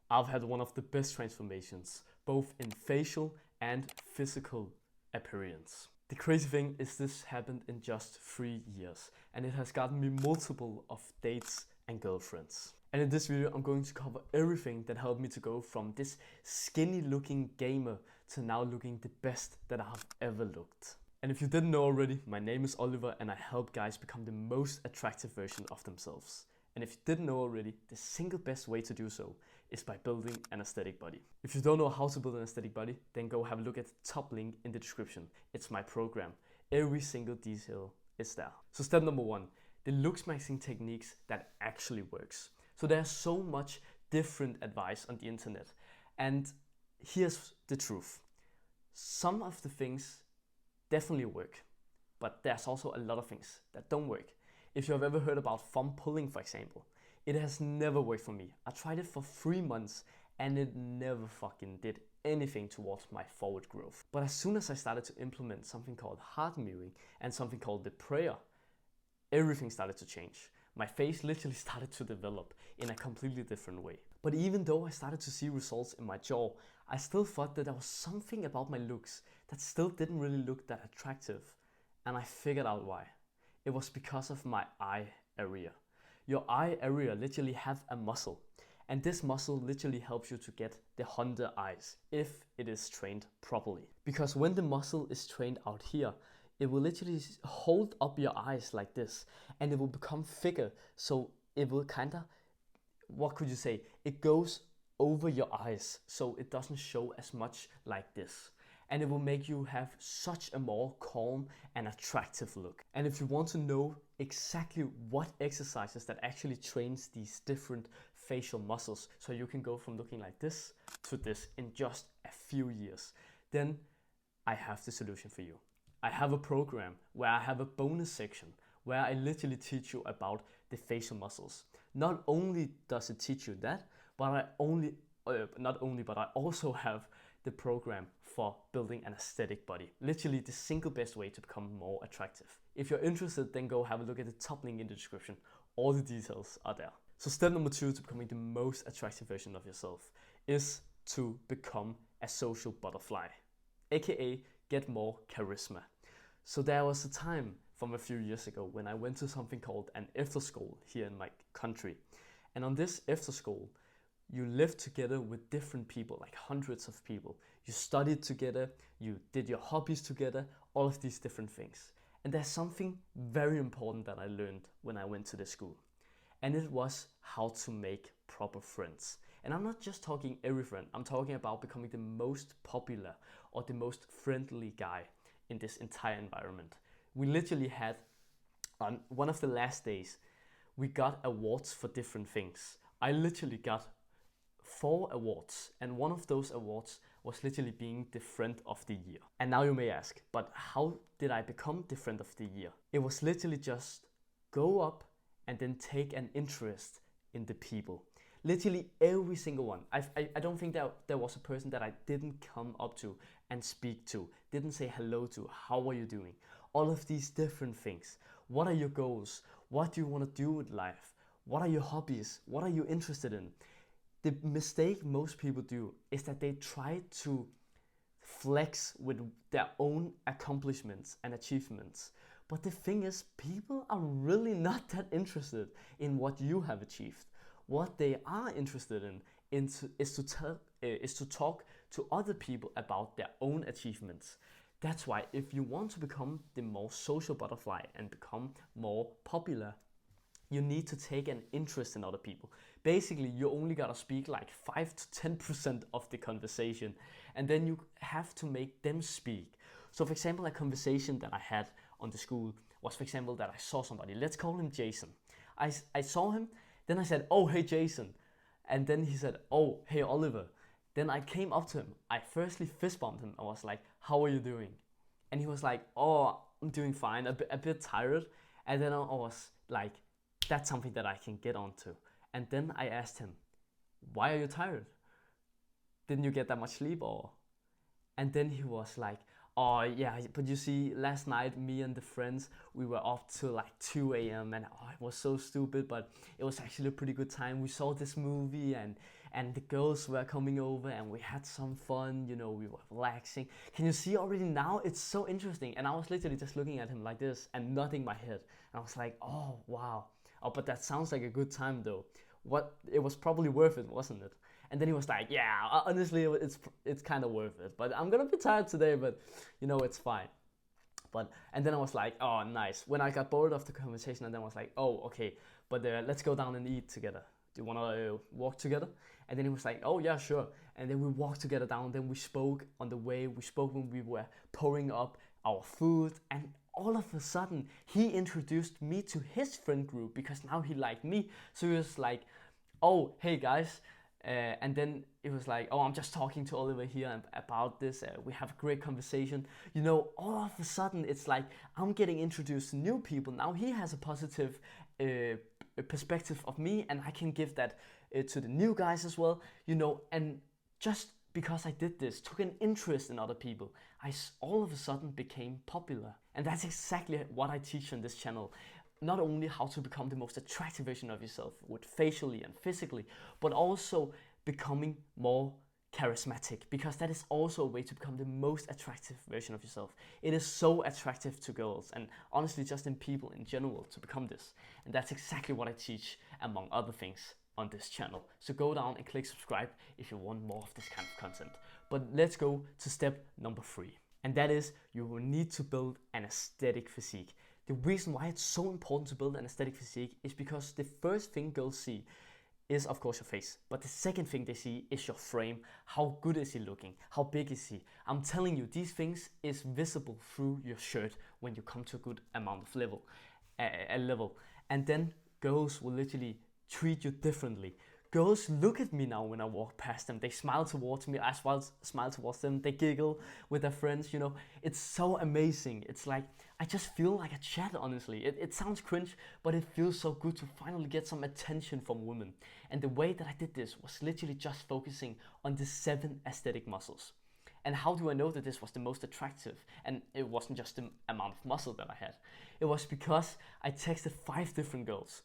I've had one of the best transformations, both in facial and physical appearance. The crazy thing is this happened in just 3 years, and it has gotten me multiple of dates and girlfriends. And in this video I'm going to cover everything that helped me to go from this skinny looking gamer to now looking the best that I have ever looked. And if you didn't know already, my name is Oliver and I help guys become the most attractive version of themselves. And if you didn't know already, the single best way to do so is by building an aesthetic body. If you don't know how to build an aesthetic body, then go have a look at the top link in the description. It's my program. Every single detail is there. So step number 1, the Looksmaxing techniques that actually works. So there's so much different advice on the internet. And here's the truth. Some of the things definitely work, but there's also a lot of things that don't work. If you have ever heard about thumb pulling, for example, it has never worked for me. I tried it for 3 months and it never fucking did anything towards my forward growth. But as soon as I started to implement something called hard mewing and something called the prayer, everything started to change. My face literally started to develop in a completely different way. But even though I started to see results in my jaw, I still thought that there was something about my looks that still didn't really look that attractive. And I figured out why. It was because of my eye area. Your eye area literally have a muscle, and this muscle literally helps you to get the 100 eyes if it is trained properly. Because when the muscle is trained out here, it will literally hold up your eyes like this, and it will become thicker, so it will what could you say, it goes over your eyes, so it doesn't show as much like this. And it will make you have such a more calm and attractive look. And if you want to know exactly what exercises that actually trains these different facial muscles, so you can go from looking like this to this in just a few years, then I have the solution for you. I have a program where I have a bonus section where I literally teach you about the facial muscles. Not only does it teach you that, but I also have the program for building an aesthetic body. Literally the single best way to become more attractive. If you're interested, then go have a look at the top link in the description. All the details are there. So step number 2 to becoming the most attractive version of yourself is to become a social butterfly, aka get more charisma. So there was a time from a few years ago when I went to something called an efterskole here in my country. And on this efterskole, you lived together with different people, like hundreds of people. You studied together, you did your hobbies together, all of these different things. And there's something very important that I learned when I went to the school. And it was how to make proper friends. And I'm not just talking every friend, I'm talking about becoming the most popular or the most friendly guy in this entire environment. We literally had, on one of the last days, we got awards for different things. I literally got 4 awards, and one of those awards was literally being the friend of the year. And now you may ask, but how did I become the friend of the year? It was literally just go up and then take an interest in the people. Literally every single one. I don't think that there was a person that I didn't come up to and speak to, didn't say hello to, how are you doing? All of these different things. What are your goals? What do you want to do with life? What are your hobbies? What are you interested in? The mistake most people do is that they try to flex with their own accomplishments and achievements. But the thing is, people are really not that interested in what you have achieved. What they are interested in is to talk to other people about their own achievements. That's why if you want to become the more social butterfly and become more popular, you need to take an interest in other people. Basically, you only gotta speak like 5 to 10% of the conversation, and then you have to make them speak. So for example, a conversation that I had on the school was, for example, that I saw somebody. Let's call him Jason. I saw him, then I said, "Oh, hey Jason." And then he said, "Oh, hey Oliver." Then I came up to him. I firstly fist bumped him. I was like, "How are you doing?" And he was like, "Oh, I'm doing fine, a bit tired." And then I was like, that's something that I can get onto. And then I asked him, "Why are you tired? Didn't you get that much sleep or?" And then he was like, "Oh yeah, but you see, last night me and the friends, we were up till like 2 a.m. and it was so stupid, but it was actually a pretty good time. We saw this movie and and the girls were coming over and we had some fun, you know, we were relaxing. Can you see already now? It's so interesting. And I was literally just looking at him like this and nodding my head. And I was like, oh, wow. Oh, but that sounds like a good time though. It was probably worth it, wasn't it? And then he was like, yeah, honestly, it's kind of worth it. But I'm gonna be tired today, but you know, it's fine. And then I was like, oh, nice. When I got bored of the conversation, and then I was like, oh, okay, but let's go down and eat together. Do you want to walk together? And then he was like, oh, yeah, sure. And then we walked together down. Then we spoke on the way. We spoke when we were pouring up our food. And all of a sudden, he introduced me to his friend group because now he liked me. So he was like, oh, hey, guys. And then it was like, oh, I'm just talking to Oliver here about this. We have a great conversation. You know, all of a sudden, it's like I'm getting introduced to new people. Now he has a positive perspective of me, and I can give that to the new guys as well. You know, and just because I did this, took an interest in other people, I all of a sudden became popular. And that's exactly what I teach on this channel. Not only how to become the most attractive version of yourself with facially and physically, but also becoming more charismatic, because that is also a way to become the most attractive version of yourself. It is so attractive to girls and honestly just in people in general to become this. And that's exactly what I teach among other things on this channel. So go down and click subscribe if you want more of this kind of content. But let's go to step number 3. And that is, you will need to build an aesthetic physique. The reason why it's so important to build an aesthetic physique is because the first thing girls see is of course your face, but the second thing they see is your frame. How good is he looking? How big is he? I'm telling you, these things is visible through your shirt when you come to a good amount of level. And then girls will literally treat you differently. Girls look at me now when I walk past them. They smile towards me, I smile towards them. They giggle with their friends, you know. It's so amazing. It's like, I just feel like a chat, honestly. It sounds cringe, but it feels so good to finally get some attention from women. And the way that I did this was literally just focusing on the 7 aesthetic muscles. And how do I know that this was the most attractive? And it wasn't just the amount of muscle that I had. It was because I texted 5 different girls.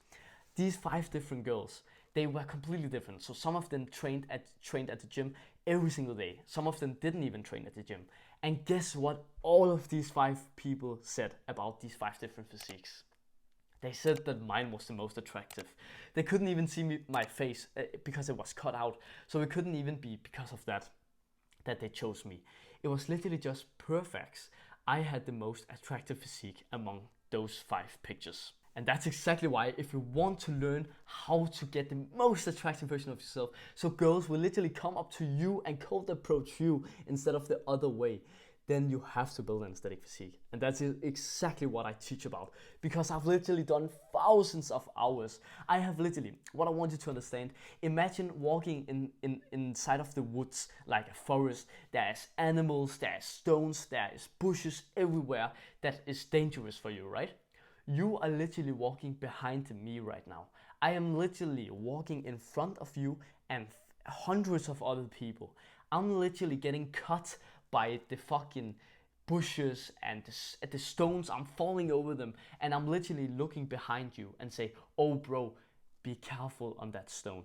These 5 different girls, they were completely different. So some of them trained at the gym every single day. Some of them didn't even train at the gym. And guess what all of these 5 people said about these 5 different physiques? They said that mine was the most attractive. They couldn't even see my face because it was cut out. So it couldn't even be because of that they chose me. It was literally just perfect. I had the most attractive physique among those 5 pictures. And that's exactly why, if you want to learn how to get the most attractive version of yourself, so girls will literally come up to you and cold approach you instead of the other way, then you have to build an aesthetic physique. And that's exactly what I teach about, because I've literally done thousands of hours. I have literally, what I want you to understand, imagine walking inside of the woods like a forest. There's animals, there's stones, there's bushes everywhere that is dangerous for you, right? You are literally walking behind me right now. I am literally walking in front of you and hundreds of other people. I'm literally getting cut by the fucking bushes and the stones. I'm falling over them, and I'm literally looking behind you and say, oh bro, be careful on that stone.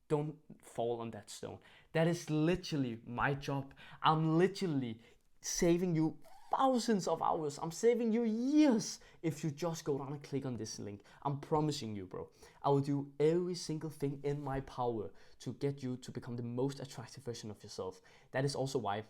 Don't fall on that stone. That is literally my job. I'm literally saving you thousands of hours. I'm saving you years if you just go down and click on this link. I'm promising you, bro. I will do every single thing in my power to get you to become the most attractive version of yourself. That is also why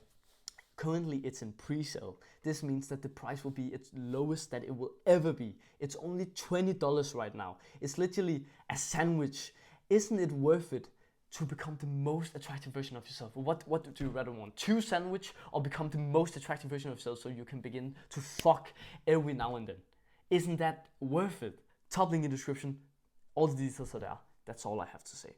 currently it's in pre-sale. This means that the price will be its lowest that it will ever be. It's only $20 right now. It's literally a sandwich. Isn't it worth it to become the most attractive version of yourself? What do you rather want? 2 sandwich or become the most attractive version of yourself so you can begin to fuck every now and then? Isn't that worth it? Top link in the description. All the details are there. That's all I have to say.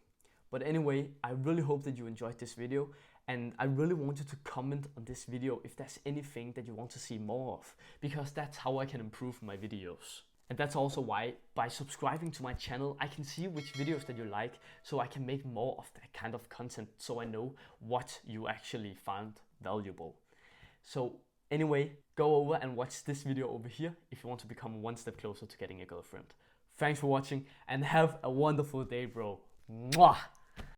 But anyway, I really hope that you enjoyed this video, and I really want you to comment on this video if there's anything that you want to see more of, because that's how I can improve my videos. And that's also why, by subscribing to my channel, I can see which videos that you like, so I can make more of that kind of content, so I know what you actually found valuable. So anyway, go over and watch this video over here if you want to become one step closer to getting a girlfriend. Thanks for watching and have a wonderful day, bro. Mwah!